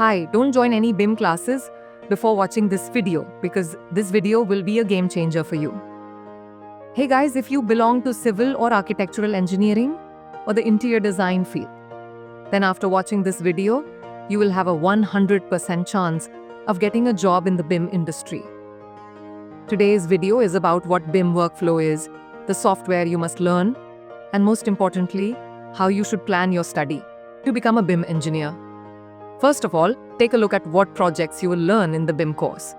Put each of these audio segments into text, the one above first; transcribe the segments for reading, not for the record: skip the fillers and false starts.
Hi, don't join any BIM classes before watching this video because this video will be a game changer for you. Hey guys, if you belong to civil or architectural engineering or the interior design field, then after watching this video, you will have a 100% chance of getting a job in the BIM industry. Today's video is about what BIM workflow is, the software you must learn, and most importantly, how you should plan your study to become a BIM engineer. First of all, take a look at what projects you will learn in the BIM course.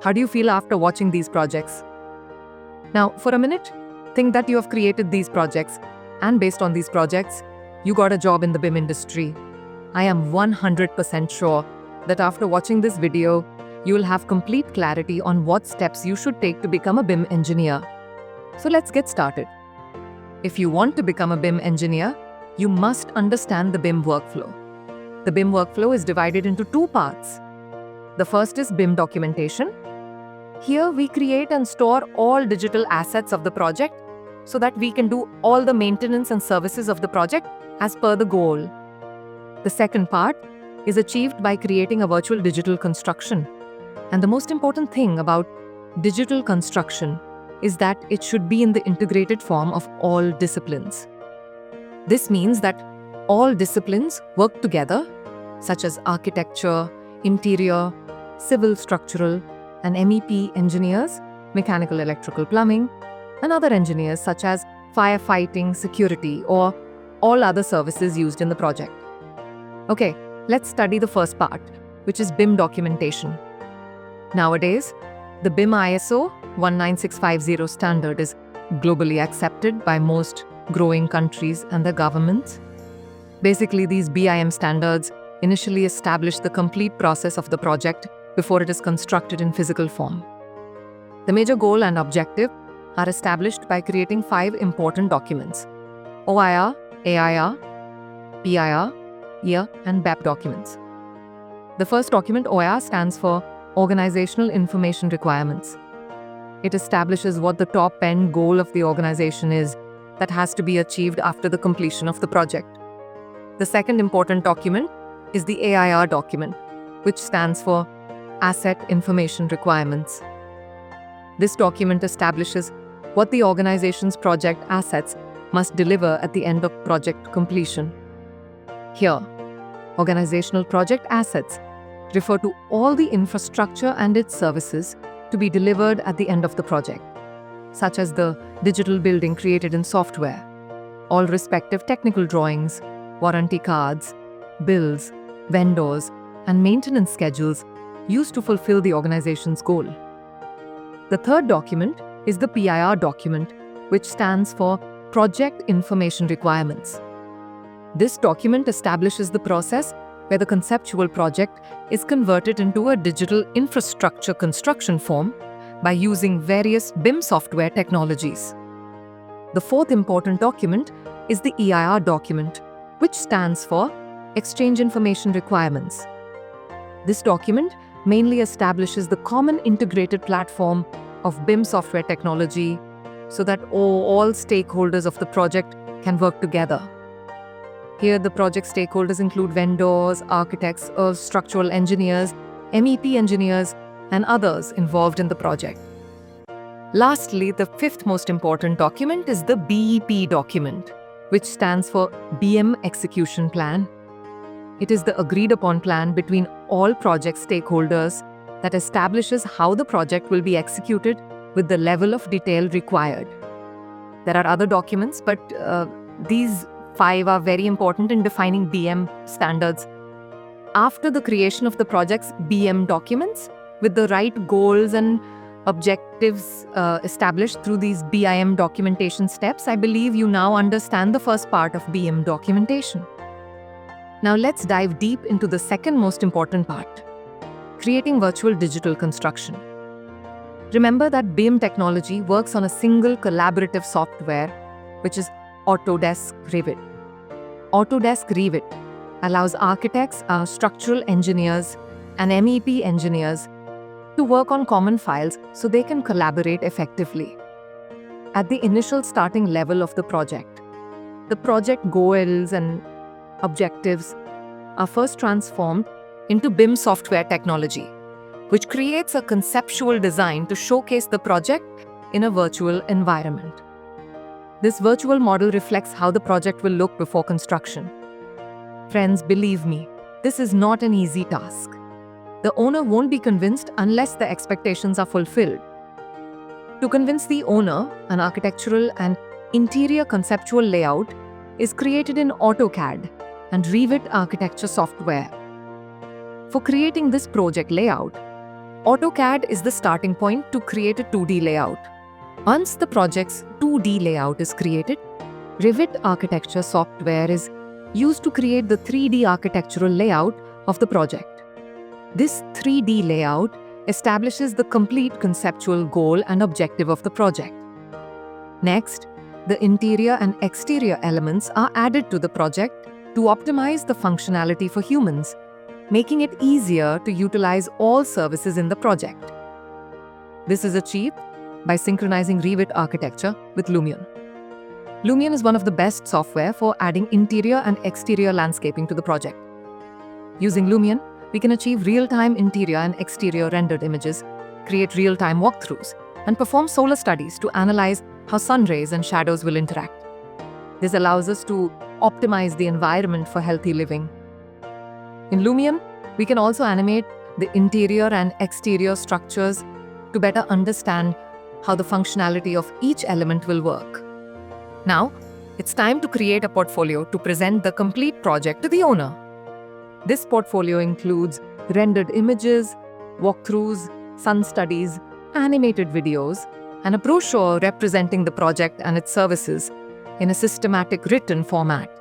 How do you feel after watching these projects? Now, for a minute, think that you have created these projects, and based on these projects, you got a job in the BIM industry. I am 100% sure that after watching this video, you will have complete clarity on what steps you should take to become a BIM engineer. So let's get started. If you want to become a BIM engineer, you must understand the BIM workflow. The BIM workflow is divided into two parts. The first is BIM documentation. Here we create and store all digital assets of the project so that we can do all the maintenance and services of the project as per the goal. The second part is achieved by creating a virtual digital construction. And the most important thing about digital construction is that it should be in the integrated form of all disciplines. This means that all disciplines work together, such as architecture, interior, civil structural, and MEP engineers, mechanical, electrical, plumbing, and other engineers such as firefighting, security, or all other services used in the project. Okay, let's study the first part, which is BIM documentation. Nowadays, the BIM ISO 19650 standard is globally accepted by most growing countries and their governments. Basically, these BIM standards initially establish the complete process of the project before it is constructed in physical form. The major goal and objective are established by creating 5 important documents: OIR, AIR, PIR, EIR, and BEP documents. The first document, OIR, stands for Organizational Information Requirements. It establishes what the top-end goal of the organization is that has to be achieved after the completion of the project. The second important document is the AIR document, which stands for Asset Information Requirements. This document establishes what the organization's project assets must deliver at the end of project completion. Here, organizational project assets refer to all the infrastructure and its services to be delivered at the end of the project, such as the digital building created in software, all respective technical drawings, warranty cards, bills, vendors, and maintenance schedules used to fulfill the organization's goal. The third document is the PIR document, which stands for Project Information Requirements. This document establishes the process where the conceptual project is converted into a digital infrastructure construction form by using various BIM software technologies. The fourth important document is the EIR document, which stands for Exchange Information Requirements. This document mainly establishes the common integrated platform of BIM software technology so that all stakeholders of the project can work together. Here, the project stakeholders include vendors, architects, structural engineers, MEP engineers, and others involved in the project. Lastly, the fifth most important document is the BEP document, which stands for BIM Execution Plan. It is the agreed-upon plan between all project stakeholders that establishes how the project will be executed with the level of detail required. There are other documents, but these 5 are very important in defining BIM standards. After the creation of the project's BIM documents, with the right goals and objectives established through these BIM documentation steps, I believe you now understand the first part of BIM documentation. Now let's dive deep into the second most important part, creating virtual digital construction. Remember that BIM technology works on a single collaborative software, which is Autodesk Revit. Autodesk Revit allows architects, structural engineers, and MEP engineers to work on common files so they can collaborate effectively. At the initial starting level of the project goals and objectives are first transformed into BIM software technology, which creates a conceptual design to showcase the project in a virtual environment. This virtual model reflects how the project will look before construction. Friends, believe me, this is not an easy task. The owner won't be convinced unless the expectations are fulfilled. To convince the owner, an architectural and interior conceptual layout is created in AutoCAD and Revit architecture software. For creating this project layout, AutoCAD is the starting point to create a 2D layout. Once the project's 2D layout is created, Revit architecture software is used to create the 3D architectural layout of the project. This 3D layout establishes the complete conceptual goal and objective of the project. Next, the interior and exterior elements are added to the project to optimize the functionality for humans, making it easier to utilize all services in the project. This is achieved by synchronizing Revit architecture with Lumion. Lumion is one of the best software for adding interior and exterior landscaping to the project. Using Lumion, we can achieve real-time interior and exterior rendered images, create real-time walkthroughs, and perform solar studies to analyze how sun rays and shadows will interact. This allows us to optimize the environment for healthy living. In Lumion, we can also animate the interior and exterior structures to better understand how the functionality of each element will work. Now, it's time to create a portfolio to present the complete project to the owner. This portfolio includes rendered images, walkthroughs, sun studies, animated videos, and a brochure representing the project and its services in a systematic written format.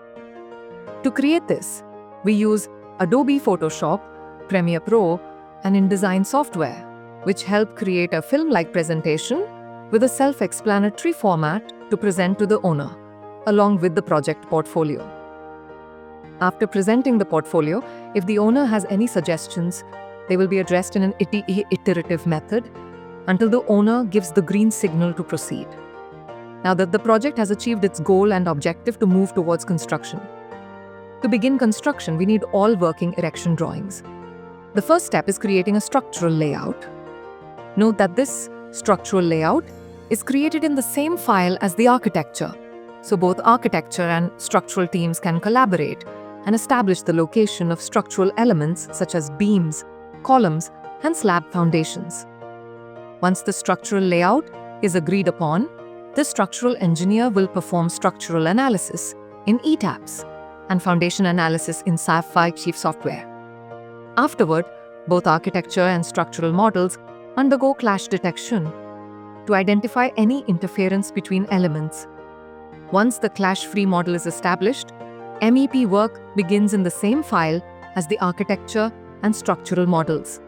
To create this, we use Adobe Photoshop, Premiere Pro, and InDesign software, which help create a film-like presentation with a self-explanatory format to present to the owner, along with the project portfolio. After presenting the portfolio, if the owner has any suggestions, they will be addressed in an iterative method until the owner gives the green signal to proceed. Now that the project has achieved its goal and objective to move towards construction. To begin construction, we need all working erection drawings. The first step is creating a structural layout. Note that this structural layout is created in the same file as the architecture, so both architecture and structural teams can collaborate and establish the location of structural elements such as beams, columns, and slab foundations. Once the structural layout is agreed upon, the structural engineer will perform structural analysis in ETABS and foundation analysis in Sapphire Chief software. Afterward, both architecture and structural models undergo clash detection to identify any interference between elements. Once the clash-free model is established, MEP work begins in the same file as the architecture and structural models.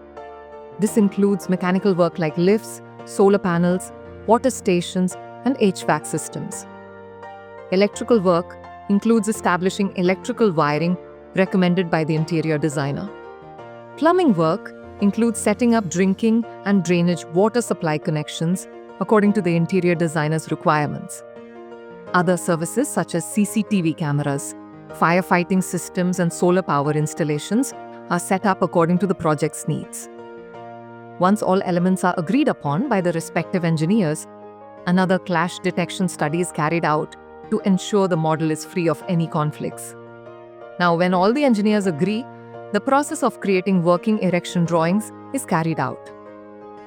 This includes mechanical work like lifts, solar panels, water stations, and HVAC systems. Electrical work includes establishing electrical wiring recommended by the interior designer. Plumbing work includes setting up drinking and drainage water supply connections according to the interior designer's requirements. Other services such as CCTV cameras, firefighting systems, and solar power installations are set up according to the project's needs. Once all elements are agreed upon by the respective engineers, another clash detection study is carried out to ensure the model is free of any conflicts. Now, when all the engineers agree, the process of creating working erection drawings is carried out.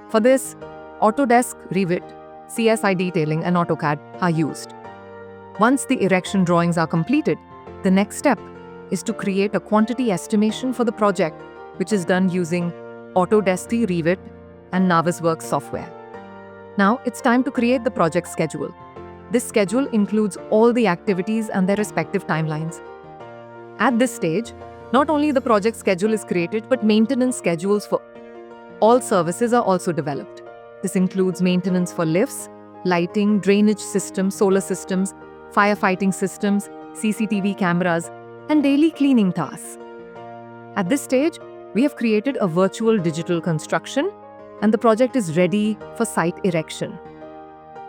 For this, Autodesk, Revit, CSI detailing, and AutoCAD are used. Once the erection drawings are completed, the next step is to create a quantity estimation for the project, which is done using Autodesk, Revit, and Navisworks software. Now, it's time to create the project schedule. This schedule includes all the activities and their respective timelines. At this stage, not only the project schedule is created, but maintenance schedules for all services are also developed. This includes maintenance for lifts, lighting, drainage systems, solar systems, firefighting systems, CCTV cameras, and daily cleaning tasks. At this stage, we have created a virtual digital construction, and the project is ready for site erection.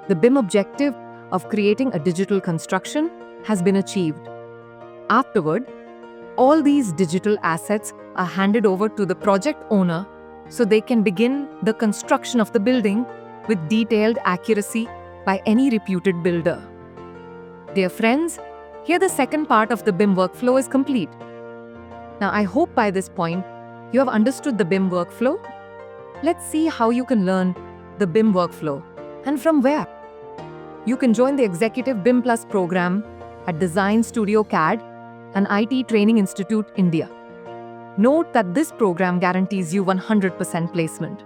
The BIM objective of creating a digital construction has been achieved. Afterward, all these digital assets are handed over to the project owner so they can begin the construction of the building with detailed accuracy by any reputed builder. Dear friends, here the second part of the BIM workflow is complete. Now, I hope by this point you have understood the BIM workflow. Let's see how you can learn the BIM workflow and from where. You can join the Executive BIM Plus program at Design Studio CAD and IT Training Institute, India. Note that this program guarantees you 100% placement.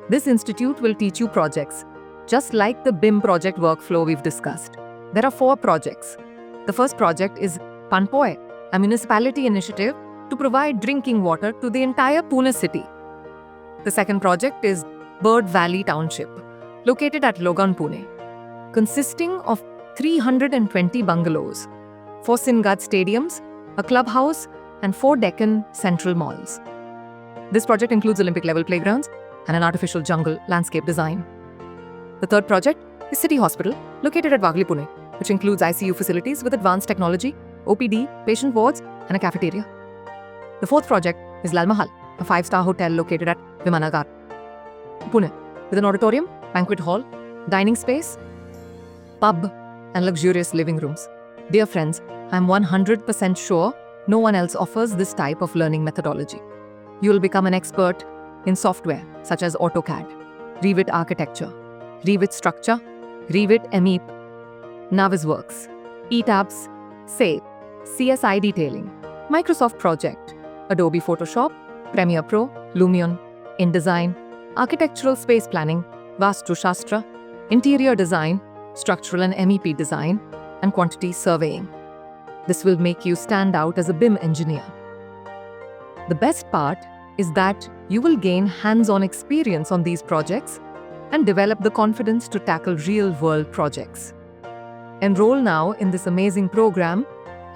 This institute will teach you projects, just like the BIM project workflow we've discussed. There are 4 projects. The first project is Panpoe, a municipality initiative to provide drinking water to the entire Pune city. The second project is Bird Valley Township, located at Logan, Pune, consisting of 320 bungalows, 4 Singad stadiums, a clubhouse, and 4 Deccan central malls. This project includes Olympic-level playgrounds and an artificial jungle landscape design. The third project is City Hospital, located at Wagli, Pune, which includes ICU facilities with advanced technology, OPD, patient wards, and a cafeteria. The fourth project is Lal Mahal, a 5-star hotel located at Vimanagar, Pune, with an auditorium, banquet hall, dining space, pub, and luxurious living rooms. Dear friends, I am 100% sure no one else offers this type of learning methodology. You will become an expert in software such as AutoCAD, Revit Architecture, Revit Structure, Revit MEP, Navisworks, ETABS, SAP, CSI Detailing, Microsoft Project, Adobe Photoshop, Premiere Pro, Lumion, InDesign, Architectural Space Planning, Vastu Shastra, Interior Design, Structural and MEP Design, and Quantity Surveying. This will make you stand out as a BIM engineer. The best part is that you will gain hands-on experience on these projects and develop the confidence to tackle real-world projects. Enroll now in this amazing program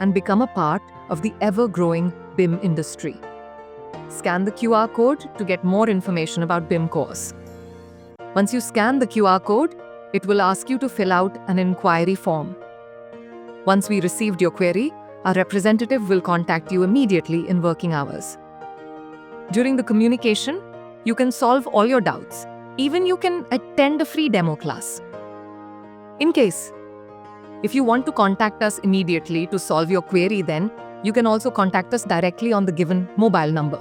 and become a part of the ever-growing BIM industry. Scan the QR code to get more information about BIM course. Once you scan the QR code, it will ask you to fill out an inquiry form. Once we received your query, our representative will contact you immediately in working hours. During the communication, you can solve all your doubts. Even you can attend a free demo class. In case, if you want to contact us immediately to solve your query, then you can also contact us directly on the given mobile number.